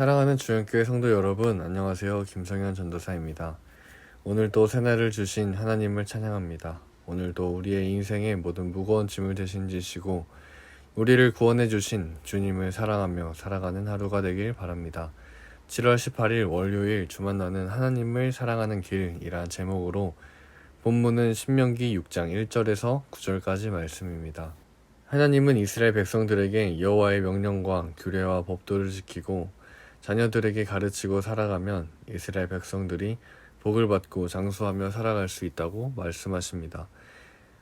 사랑하는 주연교회 성도 여러분, 안녕하세요. 김성현 전도사입니다. 오늘도 새날을 주신 하나님을 찬양합니다. 오늘도 우리의 인생의 모든 무거운 짐을 대신 지시고 우리를 구원해 주신 주님을 사랑하며 살아가는 하루가 되길 바랍니다. 7월 18일 월요일 주만 나는 하나님을 사랑하는 길이란 제목으로 본문은 신명기 6장 1절에서 9절까지 말씀입니다. 하나님은 이스라엘 백성들에게 여호와의 명령과 규례와 법도를 지키고 자녀들에게 가르치고 살아가면 이스라엘 백성들이 복을 받고 장수하며 살아갈 수 있다고 말씀하십니다.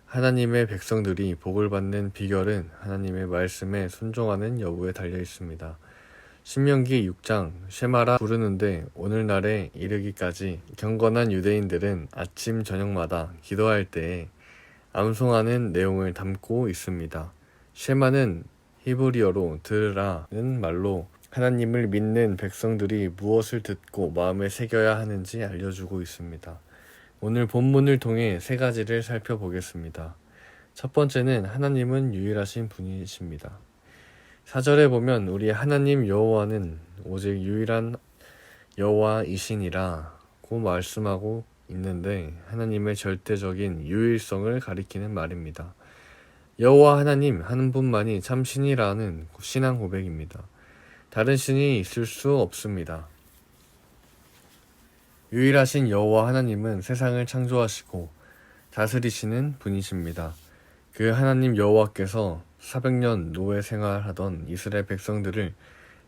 하나님의 백성들이 복을 받는 비결은 하나님의 말씀에 순종하는 여부에 달려 있습니다. 신명기 6장 쉐마라 부르는데 오늘날에 이르기까지 경건한 유대인들은 아침 저녁마다 기도할 때에 암송하는 내용을 담고 있습니다. 쉐마는 히브리어로 들으라는 말로 하나님을 믿는 백성들이 무엇을 듣고 마음에 새겨야 하는지 알려주고 있습니다. 오늘 본문을 통해 세 가지를 살펴보겠습니다. 첫 번째는 하나님은 유일하신 분이십니다. 4절에 보면 우리 하나님 여호와는 오직 유일한 여호와이시니라고 말씀하고 있는데 하나님의 절대적인 유일성을 가리키는 말입니다. 여호와 하나님 한 분만이 참 신이라는 신앙 고백입니다. 다른 신이 있을 수 없습니다. 유일하신 여호와 하나님은 세상을 창조하시고 다스리시는 분이십니다. 그 하나님 여호와께서 400년 노예 생활하던 이스라엘 백성들을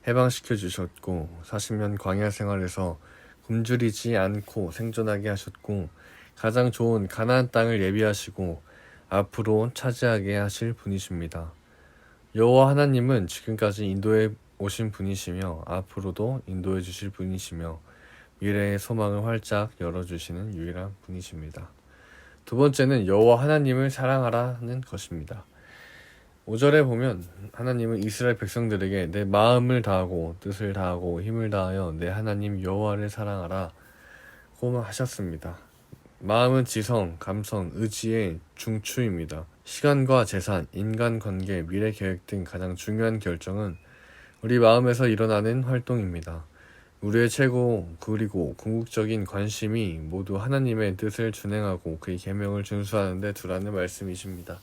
해방시켜 주셨고 40년 광야 생활에서 굶주리지 않고 생존하게 하셨고 가장 좋은 가나안 땅을 예비하시고 앞으로 차지하게 하실 분이십니다. 여호와 하나님은 지금까지 인도해 오신 분이시며 앞으로도 인도해 주실 분이시며 미래의 소망을 활짝 열어주시는 유일한 분이십니다. 두 번째는 여호와 하나님을 사랑하라는 것입니다. 5절에 보면 하나님은 이스라엘 백성들에게 내 마음을 다하고 뜻을 다하고 힘을 다하여 내 하나님 여호와를 사랑하라 고 하셨습니다. 마음은 지성, 감성, 의지의 중추입니다. 시간과 재산, 인간관계, 미래 계획 등 가장 중요한 결정은 우리 마음에서 일어나는 활동입니다. 우리의 최고 그리고 궁극적인 관심이 모두 하나님의 뜻을 준행하고 그의 계명을 준수하는 데 두라는 말씀이십니다.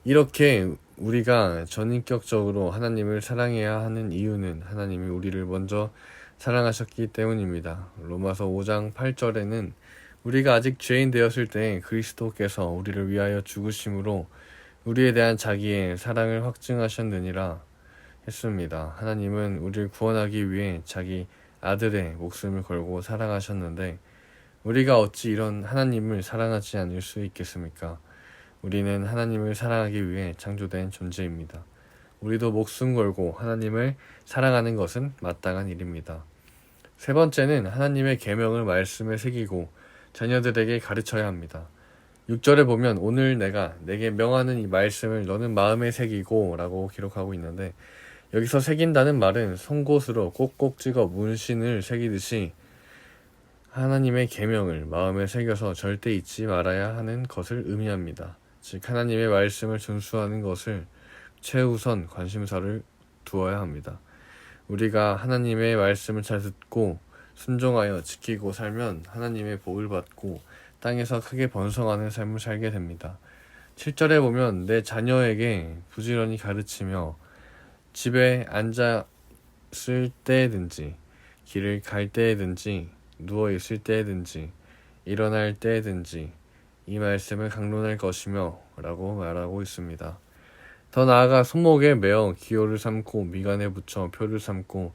이렇게 우리가 전인격적으로 하나님을 사랑해야 하는 이유는 하나님이 우리를 먼저 사랑하셨기 때문입니다. 로마서 5장 8절에는 우리가 아직 죄인 되었을 때 그리스도께서 우리를 위하여 죽으심으로 우리에 대한 자기의 사랑을 확증하셨느니라 했습니다. 하나님은 우리를 구원하기 위해 자기 아들의 목숨을 걸고 사랑하셨는데 우리가 어찌 이런 하나님을 사랑하지 않을 수 있겠습니까? 우리는 하나님을 사랑하기 위해 창조된 존재입니다. 우리도 목숨 걸고 하나님을 사랑하는 것은 마땅한 일입니다. 세 번째는 하나님의 계명을 말씀에 새기고 자녀들에게 가르쳐야 합니다. 6절에 보면 오늘 내가 내게 명하는 이 말씀을 너는 마음에 새기고 라고 기록하고 있는데 여기서 새긴다는 말은 송곳으로 꼭꼭 찍어 문신을 새기듯이 하나님의 계명을 마음에 새겨서 절대 잊지 말아야 하는 것을 의미합니다. 즉 하나님의 말씀을 준수하는 것을 최우선 관심사를 두어야 합니다. 우리가 하나님의 말씀을 잘 듣고 순종하여 지키고 살면 하나님의 복을 받고 땅에서 크게 번성하는 삶을 살게 됩니다. 7절에 보면 내 자녀에게 부지런히 가르치며 집에 앉았을 때든지 길을 갈 때든지 누워 있을 때든지 일어날 때든지 이 말씀을 강론할 것이며 라고 말하고 있습니다. 더 나아가 손목에 매어 기호를 삼고 미간에 붙여 표를 삼고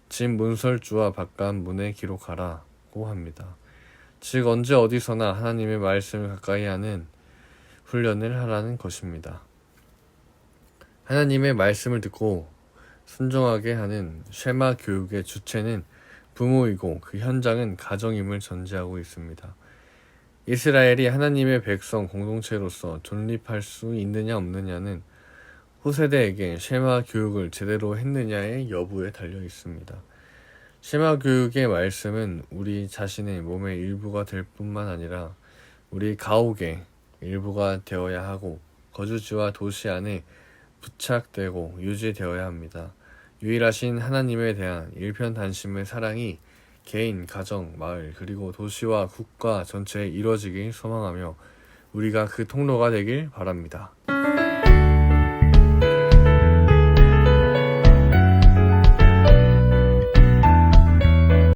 집 문설주와 바깥 문에 기록하라고 합니다. 즉 언제 어디서나 하나님의 말씀을 가까이 하는 훈련을 하라는 것입니다. 하나님의 말씀을 듣고 순종하게 하는 쉐마 교육의 주체는 부모이고 그 현장은 가정임을 전제하고 있습니다. 이스라엘이 하나님의 백성 공동체로서 존립할 수 있느냐 없느냐는 후세대에게 쉐마 교육을 제대로 했느냐의 여부에 달려 있습니다. 쉐마 교육의 말씀은 우리 자신의 몸의 일부가 될 뿐만 아니라 우리 가옥의 일부가 되어야 하고 거주지와 도시 안에 부착되고 유지되어야 합니다. 유일하신 하나님에 대한 일편단심의 사랑이 개인, 가정, 마을, 그리고 도시와 국가 전체에 이뤄지길 소망하며 우리가 그 통로가 되길 바랍니다.